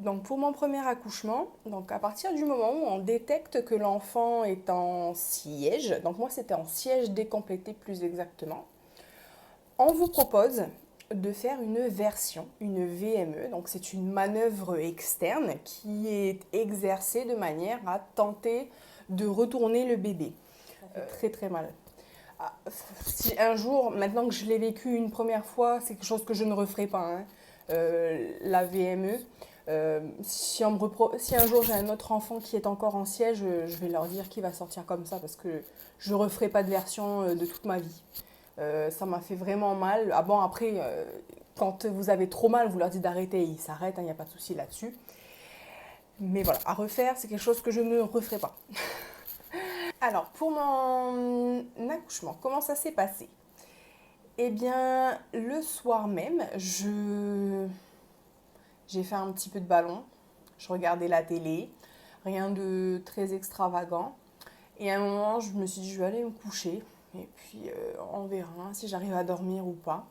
Donc pour mon premier accouchement, donc à partir du moment où on détecte que l'enfant est en siège, donc moi c'était en siège décomplété plus exactement, on vous propose de faire une version, une VME. Donc c'est une manœuvre externe qui est exercée de manière à tenter de retourner le bébé. Ça fait très très mal. Ah, si un jour, maintenant que je l'ai vécu une première fois, c'est quelque chose que je ne referai pas, hein, la VME. Si un jour j'ai un autre enfant qui est encore en siège, je vais leur dire qu'il va sortir comme ça parce que je ne referai pas de version de toute ma vie. Ça m'a fait vraiment mal. Ah bon, après, quand vous avez trop mal, vous leur dites d'arrêter, ils s'arrêtent, il n'y a pas de souci là-dessus. Mais voilà, à refaire, c'est quelque chose que je ne referai pas. Alors, pour mon accouchement, comment ça s'est passé? Eh bien, le soir même, j'ai fait un petit peu de ballon. Je regardais la télé, rien de très extravagant. Et à un moment, je me suis dit, je vais aller me coucher. Et puis, on verra si j'arrive à dormir ou pas.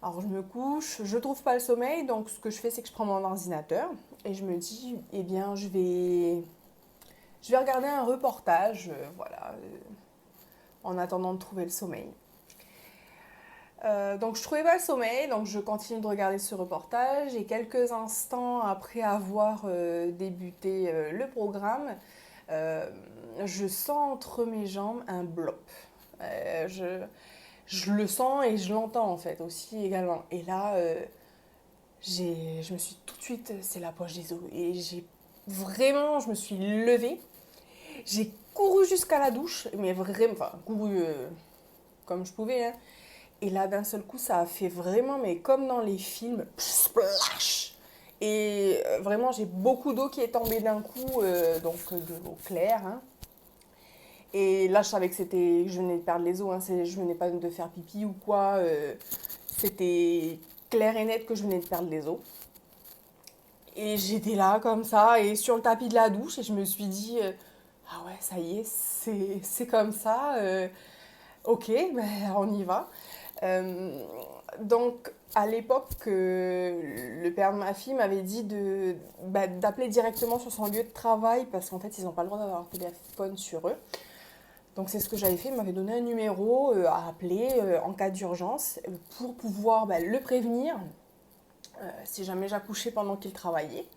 Alors, je me couche, je trouve pas le sommeil. Donc, ce que je fais, c'est que je prends mon ordinateur. Et je me dis, eh bien, je vais regarder un reportage. Voilà, en attendant de trouver le sommeil. Donc je trouvais pas le sommeil, donc je continue de regarder ce reportage et quelques instants après avoir débuté le programme, euh, je sens entre mes jambes un blop. Euh, je, je le sens et je l'entends en fait aussi également. Et là, je me suis tout de suite, c'est la poche des os. Et je me suis levée, j'ai couru jusqu'à la douche, mais vraiment, enfin couru comme je pouvais, hein. Et là, d'un seul coup, ça a fait vraiment, mais comme dans les films, splash. Et vraiment, j'ai beaucoup d'eau qui est tombée d'un coup, donc de l'eau claire, hein. Et là, je savais que je venais de perdre les os, hein, je venais pas de faire pipi ou quoi. C'était clair et net que je venais de perdre les os. Et j'étais là comme ça, et sur le tapis de la douche, et je me suis dit, ah ouais, ça y est, c'est comme ça. Ok, ben, on y va. Euh, donc, à l'époque, le père de ma fille m'avait dit d'appeler directement sur son lieu de travail parce qu'en fait, ils n'ont pas le droit d'avoir un téléphone sur eux. Donc, c'est ce que j'avais fait. Il m'avait donné un numéro à appeler en cas d'urgence pour pouvoir le prévenir si jamais j'accouchais pendant qu'il travaillait.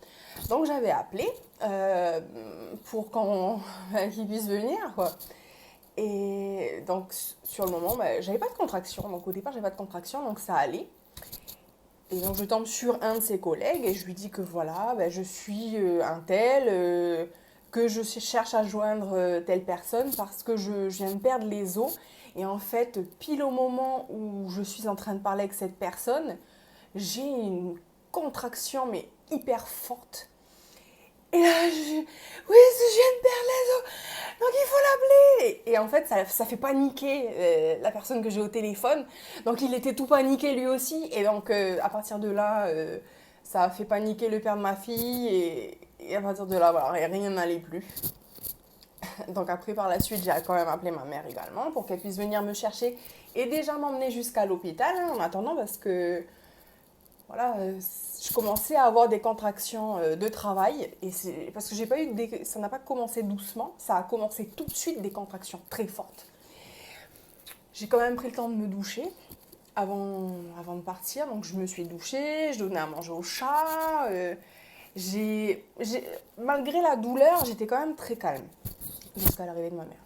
Donc, j'avais appelé euh, pour qu'il puisse venir, quoi. Et donc, sur le moment, j'avais pas de contraction. Donc, au départ, j'avais pas de contraction, donc ça allait. Et donc, je tombe sur un de ses collègues et je lui dis que voilà, je suis un tel, que je cherche à joindre telle personne parce que je viens de perdre les os. Et en fait, pile au moment où je suis en train de parler avec cette personne, j'ai une contraction, mais hyper forte. Et là, oui, je viens de perdre les os, donc il faut l'appeler. Et en fait, ça fait paniquer la personne que j'ai au téléphone. Donc il était tout paniqué lui aussi. Et donc à partir de là, ça a fait paniquer le père de ma fille. Et à partir de là, voilà, rien n'allait plus. Donc après, par la suite, j'ai quand même appelé ma mère également pour qu'elle puisse venir me chercher et déjà m'emmener jusqu'à l'hôpital, hein, en attendant parce que voilà, je commençais à avoir des contractions de travail et c'est parce que j'ai pas ça n'a pas commencé doucement, ça a commencé tout de suite des contractions très fortes. J'ai quand même pris le temps de me doucher avant de partir, donc je me suis douchée, je donnais à manger au chat. Malgré la douleur, j'étais quand même très calme jusqu'à l'arrivée de ma mère.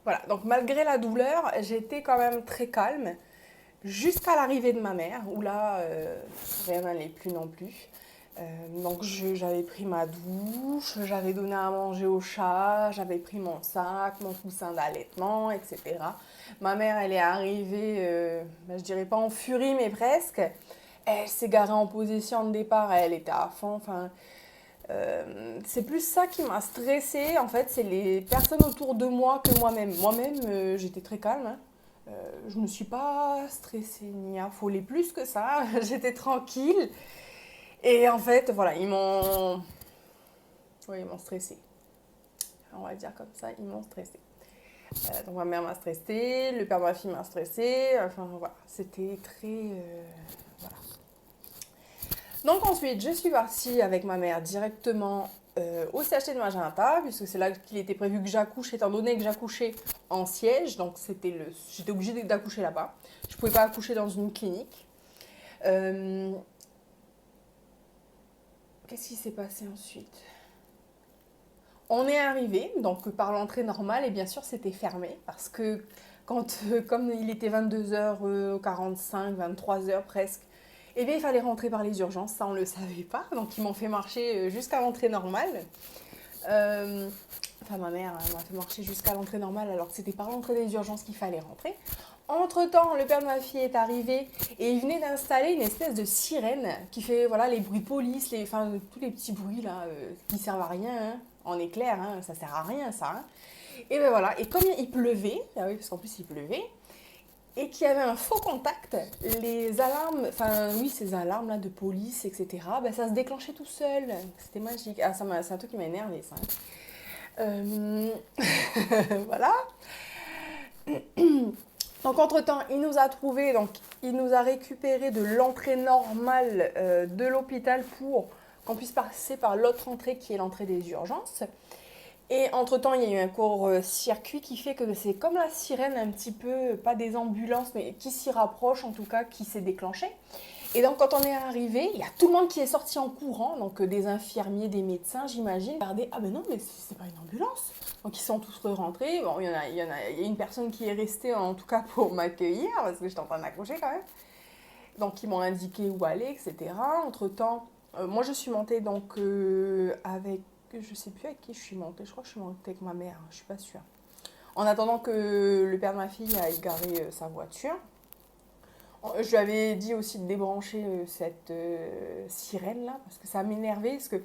Voilà, donc malgré la douleur, j'étais quand même très calme jusqu'à l'arrivée de ma mère, où là, rien n'allait plus non plus. Donc j'avais pris ma douche, j'avais donné à manger au chat, j'avais pris mon sac, mon coussin d'allaitement, etc. Ma mère, elle est arrivée, je dirais pas en furie, mais presque. Elle s'est garée en position de départ, elle était à fond. Enfin, c'est plus ça qui m'a stressée, en fait, c'est les personnes autour de moi que moi-même. Moi-même, j'étais très calme, hein. Je me suis pas stressée ni affolée plus que ça. J'étais tranquille. Et en fait, voilà, oui, ils m'ont stressée. On va dire comme ça, ils m'ont stressée. Donc ma mère m'a stressée, le père de ma fille m'a stressée. Enfin voilà, c'était très... voilà. Donc ensuite, je suis partie avec ma mère directement au CHT de Magenta, puisque c'est là qu'il était prévu que j'accouche, étant donné que j'accouchais en siège, donc j'étais obligée d'accoucher là-bas. Je ne pouvais pas accoucher dans une clinique. Qu'est-ce qui s'est passé ensuite? On est arrivé, donc par l'entrée normale, et bien sûr c'était fermé, parce que comme il était 22h45, 23h presque, eh bien il fallait rentrer par les urgences, ça on ne le savait pas, donc ils m'ont fait marcher jusqu'à l'entrée normale. Enfin ma mère m'a fait marcher jusqu'à l'entrée normale alors que c'était par l'entrée des urgences qu'il fallait rentrer. Entre-temps, le père de ma fille est arrivé et il venait d'installer une espèce de sirène qui fait voilà, les bruits police, tous les petits bruits là, qui servent à rien, hein, en éclair, hein, ça sert à rien ça. Hein. Et ben voilà, et comme il pleuvait, ah oui parce qu'en plus il pleuvait, et qu'il y avait un faux contact, les alarmes, enfin oui ces alarmes là de police, etc., ben, ça se déclenchait tout seul, c'était magique. Ah c'est un truc qui m'a énervé ça. Voilà. Donc entre-temps, il nous a trouvé, donc il nous a récupéré de l'entrée normale de l'hôpital pour qu'on puisse passer par l'autre entrée qui est l'entrée des urgences. Et entre-temps, il y a eu un court-circuit qui fait que c'est comme la sirène un petit peu, pas des ambulances, mais qui s'y rapproche en tout cas, qui s'est déclenchée. Et donc quand on est arrivé, il y a tout le monde qui est sorti en courant, donc des infirmiers, des médecins, j'imagine. Regardez, ah ben non, mais c'est pas une ambulance. Donc ils sont tous rentrés. Bon, il y a une personne qui est restée en tout cas pour m'accueillir, parce que j'étais en train d'accoucher quand même. Donc ils m'ont indiqué où aller, etc. Entre-temps, moi je suis montée donc avec, je sais plus avec qui je suis montée, je crois que je suis montée avec ma mère, je suis pas sûre. En attendant que le père de ma fille aille garer sa voiture. Je lui avais dit aussi de débrancher cette sirène là, parce que ça m'énervait, parce que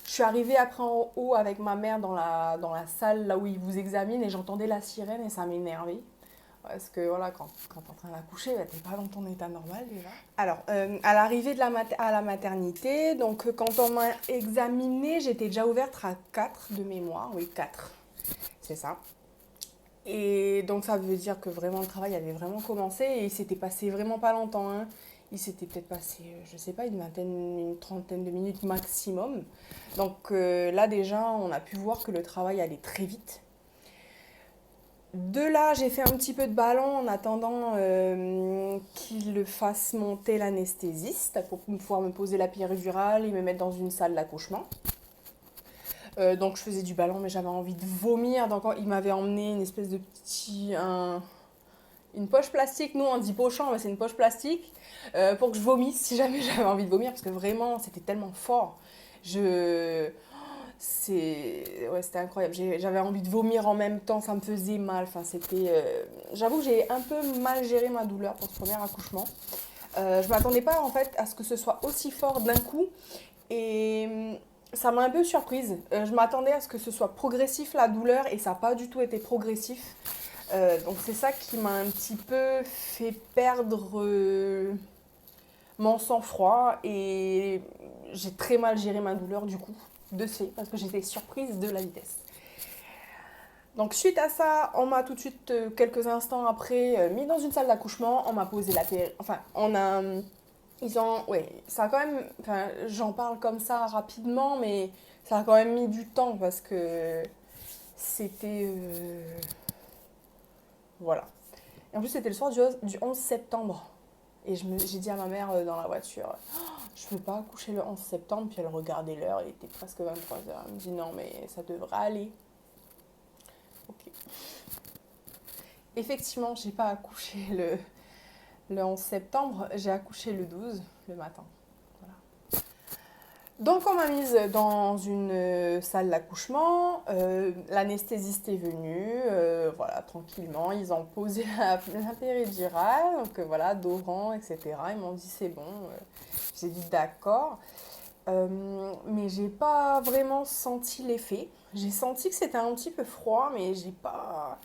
je suis arrivée après en haut avec ma mère dans la salle là où ils vous examinent et j'entendais la sirène et ça m'énervait. Parce que voilà, quand t'es en train d'accoucher, bah, t'es pas dans ton état normal déjà. Alors, à l'arrivée à la maternité, donc quand on m'a examinée, j'étais déjà ouverte à 4 de mémoire, oui 4, c'est ça. Et donc ça veut dire que vraiment le travail avait vraiment commencé et il s'était passé vraiment pas longtemps. Hein. Il s'était peut-être passé, je sais pas, une trentaine de minutes maximum. Donc là déjà, on a pu voir que le travail allait très vite. De là, j'ai fait un petit peu de ballon en attendant qu'il fasse monter l'anesthésiste pour pouvoir me poser la péridurale et me mettre dans une salle d'accouchement. Donc je faisais du ballon mais j'avais envie de vomir. Donc il m'avait emmené une espèce de une poche plastique. Nous on dit pochon mais c'est une poche plastique pour que je vomisse si jamais j'avais envie de vomir parce que vraiment c'était tellement fort. C'était incroyable. J'avais envie de vomir en même temps, ça me faisait mal. Enfin, j'avoue que j'ai un peu mal géré ma douleur pour ce premier accouchement. Je m'attendais pas en fait à ce que ce soit aussi fort d'un coup et ça m'a un peu surprise. Je m'attendais à ce que ce soit progressif la douleur et ça n'a pas du tout été progressif. Donc c'est ça qui m'a un petit peu fait perdre mon sang-froid et j'ai très mal géré ma douleur du coup, parce que j'étais surprise de la vitesse. Donc suite à ça, on m'a tout de suite, quelques instants après, mis dans une salle d'accouchement, on m'a posé la péri... Enfin, ça a quand même... Enfin, j'en parle comme ça rapidement, mais ça a quand même mis du temps parce que c'était... Voilà. Et en plus, c'était le soir du 11 septembre. Et j'ai dit à ma mère dans la voiture, je ne veux pas accoucher le 11 septembre. Puis elle regardait l'heure, il était presque 23h. Elle me dit non, mais ça devrait aller. Ok. Effectivement, j'ai pas accouché le 11 septembre, j'ai accouché le 12, le matin. Voilà. Donc on m'a mise dans une salle d'accouchement, l'anesthésiste est venu, voilà, tranquillement, ils ont posé la péridurale, donc voilà, Doran, etc. Ils m'ont dit c'est bon, j'ai dit d'accord, mais j'ai pas vraiment senti l'effet. J'ai senti que c'était un petit peu froid, mais j'ai pas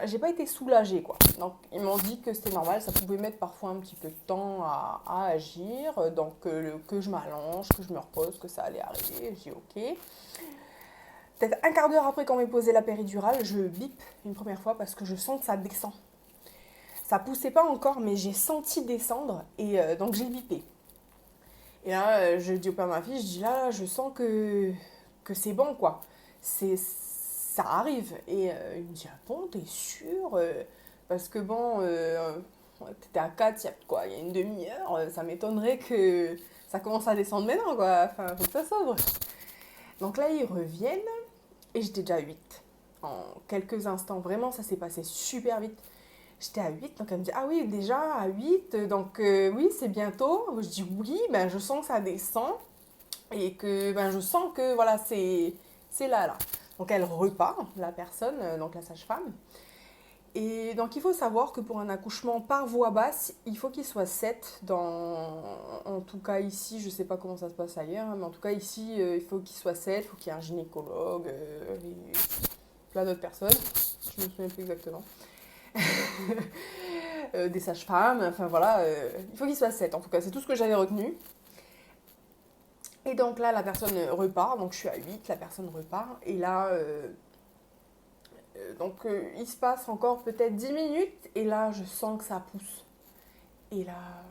j'ai pas été soulagée quoi. Donc ils m'ont dit que c'était normal, ça pouvait mettre parfois un petit peu de temps à agir, donc que je m'allonge, que je me repose, que ça allait arriver. J'ai dit ok. Peut-être un quart d'heure après qu'on m'ait posé la péridurale, je bip une première fois parce que je sens que ça descend. Ça poussait pas encore, mais j'ai senti descendre et donc j'ai bipé. Et là, je dis au père de ma fille, je dis là, je sens que c'est bon, quoi. Ça arrive. Et il me dit, ah bon, t'es sûr? Parce que bon, t'étais à 4 il y a une demi-heure, ça m'étonnerait que ça commence à descendre maintenant, quoi. Enfin, faut que ça s'ouvre. Donc là, ils reviennent et j'étais déjà à 8. En quelques instants, vraiment, ça s'est passé super vite. J'étais à 8, donc elle me dit, ah oui, déjà à 8, donc oui, c'est bientôt. Je dis oui, ben je sens que ça descend et que ben je sens que voilà, c'est là, là. Donc elle repart, la personne, donc la sage-femme. Et donc il faut savoir que pour un accouchement par voie basse, il faut qu'il soit 7 en tout cas ici, je ne sais pas comment ça se passe ailleurs, hein, mais en tout cas ici, il faut qu'il soit 7, il faut qu'il y ait un gynécologue, et plein d'autres personnes, je ne me souviens plus exactement. Des sages-femmes, enfin voilà, il faut qu'il soit 7 en tout cas, c'est tout ce que j'avais retenu. Et donc là, la personne repart, donc je suis à 8, la personne repart, et là, il se passe encore peut-être 10 minutes, et là, je sens que ça pousse. Et là,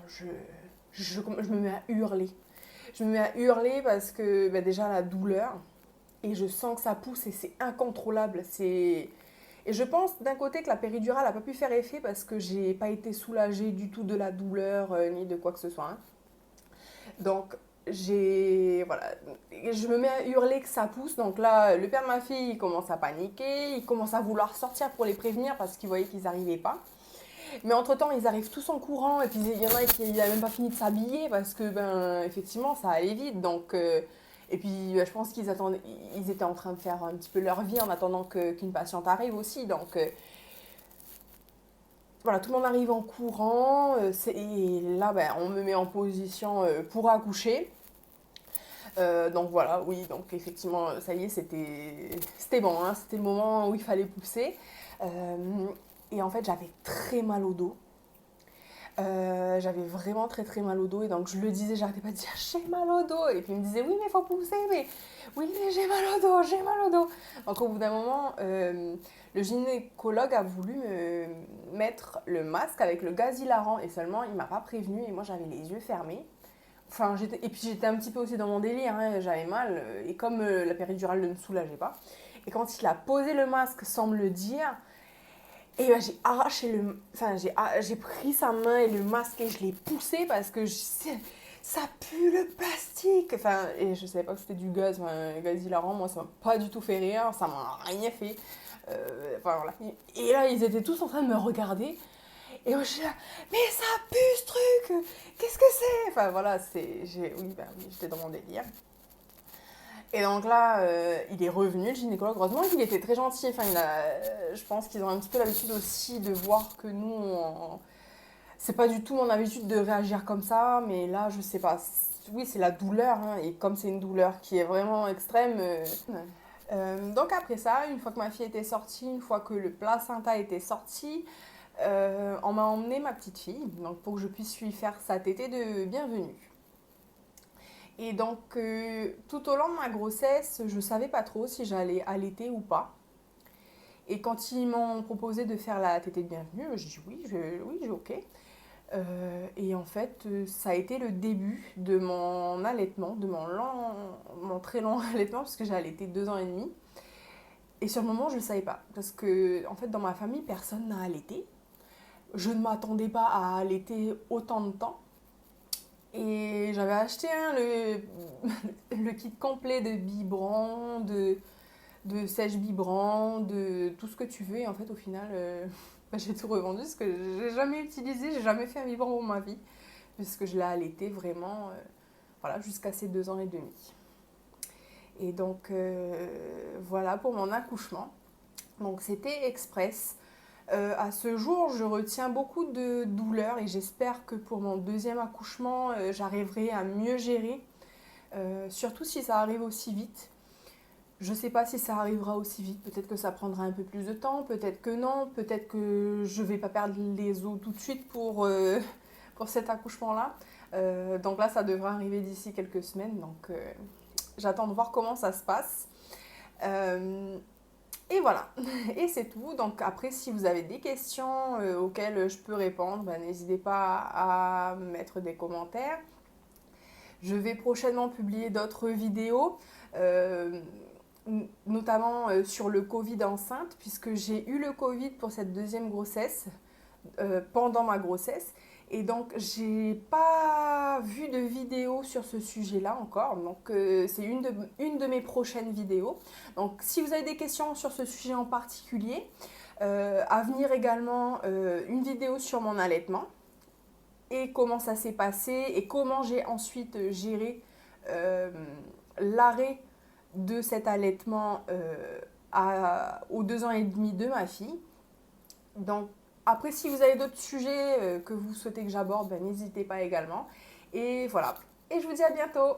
je me mets à hurler. Je me mets à hurler parce que déjà la douleur, et je sens que ça pousse, et c'est incontrôlable, c'est... Et je pense d'un côté que la péridurale n'a pas pu faire effet parce que j'ai pas été soulagée du tout de la douleur ni de quoi que ce soit, hein. Donc voilà, je me mets à hurler que ça pousse. Donc là, le père de ma fille il commence à paniquer, il commence à vouloir sortir pour les prévenir parce qu'il voyait qu'ils n'arrivaient pas. Mais entre-temps, ils arrivent tous en courant et puis il y en a qui n'avaient même pas fini de s'habiller parce que effectivement, ça allait vite. Donc et puis, je pense ils étaient en train de faire un petit peu leur vie en attendant qu'une patiente arrive aussi. Donc, voilà, tout le monde arrive en courant. Et là, on me met en position pour accoucher. Donc voilà, oui, donc effectivement, ça y est, c'était bon, hein, c'était le moment où il fallait pousser. Et en fait, j'avais très mal au dos. J'avais vraiment très très mal au dos et donc je le disais, j'arrêtais pas de dire j'ai mal au dos et puis il me disait oui mais il faut pousser, mais oui mais j'ai mal au dos, j'ai mal au dos. Donc au bout d'un moment, le gynécologue a voulu me mettre le masque avec le gaz hilarant et seulement il m'a pas prévenu et moi j'avais les yeux fermés. Enfin, et puis j'étais un petit peu aussi dans mon délire, hein, j'avais mal et comme la péridurale ne me soulageait pas. Et quand il a posé le masque sans me le dire, et j'ai arraché j'ai pris sa main et le masque et je l'ai poussé parce que ça pue le plastique. Enfin, et je savais pas que c'était du gaz, le gaz hilarant, moi ça m'a pas du tout fait rire, ça m'a rien fait. Enfin voilà. Et là, ils étaient tous en train de me regarder. Et moi je suis là, mais ça pue ce truc, qu'est-ce que c'est? Enfin voilà, oui, j'étais dans mon délire. Et donc là, il est revenu, le gynécologue. Heureusement qu'il était très gentil. Enfin, je pense qu'ils ont un petit peu l'habitude aussi de voir que nous, c'est pas du tout mon habitude de réagir comme ça. Mais là, je sais pas. Oui, c'est la douleur, hein, et comme c'est une douleur qui est vraiment extrême. Donc après ça, une fois que ma fille était sortie, une fois que le placenta était sorti, on m'a emmené ma petite fille donc pour que je puisse lui faire sa tétée de bienvenue. Et donc, tout au long de ma grossesse, je ne savais pas trop si j'allais allaiter ou pas. Et quand ils m'ont proposé de faire la tétée de bienvenue, j'ai dit oui, ok. Et en fait, ça a été le début de mon allaitement, de mon très long allaitement, parce que j'ai allaité 2 ans et demi. Et sur le moment, je ne le savais pas. Parce que, en fait, dans ma famille, personne n'a allaité. Je ne m'attendais pas à allaiter autant de temps. Et j'avais acheté le kit complet de biberon, de sèche-biberon, de tout ce que tu veux. Et en fait, au final, j'ai tout revendu parce que j'ai jamais utilisé, j'ai jamais fait un biberon pour ma vie. Puisque je l'ai allaité vraiment voilà, jusqu'à ces 2 ans et demi. Et donc, voilà pour mon accouchement. Donc, c'était express. À ce jour, je retiens beaucoup de douleurs et j'espère que pour mon deuxième accouchement, j'arriverai à mieux gérer, surtout si ça arrive aussi vite. Je ne sais pas si ça arrivera aussi vite, peut-être que ça prendra un peu plus de temps, peut-être que non, peut-être que je ne vais pas perdre les os tout de suite pour cet accouchement-là. Donc là, ça devrait arriver d'ici quelques semaines, donc j'attends de voir comment ça se passe. Et voilà, et c'est tout. Donc après, si vous avez des questions auxquelles je peux répondre, n'hésitez pas à mettre des commentaires. Je vais prochainement publier d'autres vidéos, euh, notamment sur le Covid enceinte, puisque j'ai eu le Covid pour cette deuxième grossesse, pendant ma grossesse. Et donc, j'ai pas vu de vidéo sur ce sujet-là encore. Donc, c'est une de mes prochaines vidéos. Donc, si vous avez des questions sur ce sujet en particulier, à venir également une vidéo sur mon allaitement et comment ça s'est passé et comment j'ai ensuite géré euh, l'arrêt de cet allaitement aux 2 ans et demi de ma fille. Donc, après, si vous avez d'autres sujets que vous souhaitez que j'aborde, ben, n'hésitez pas également. Et voilà. Et je vous dis à bientôt.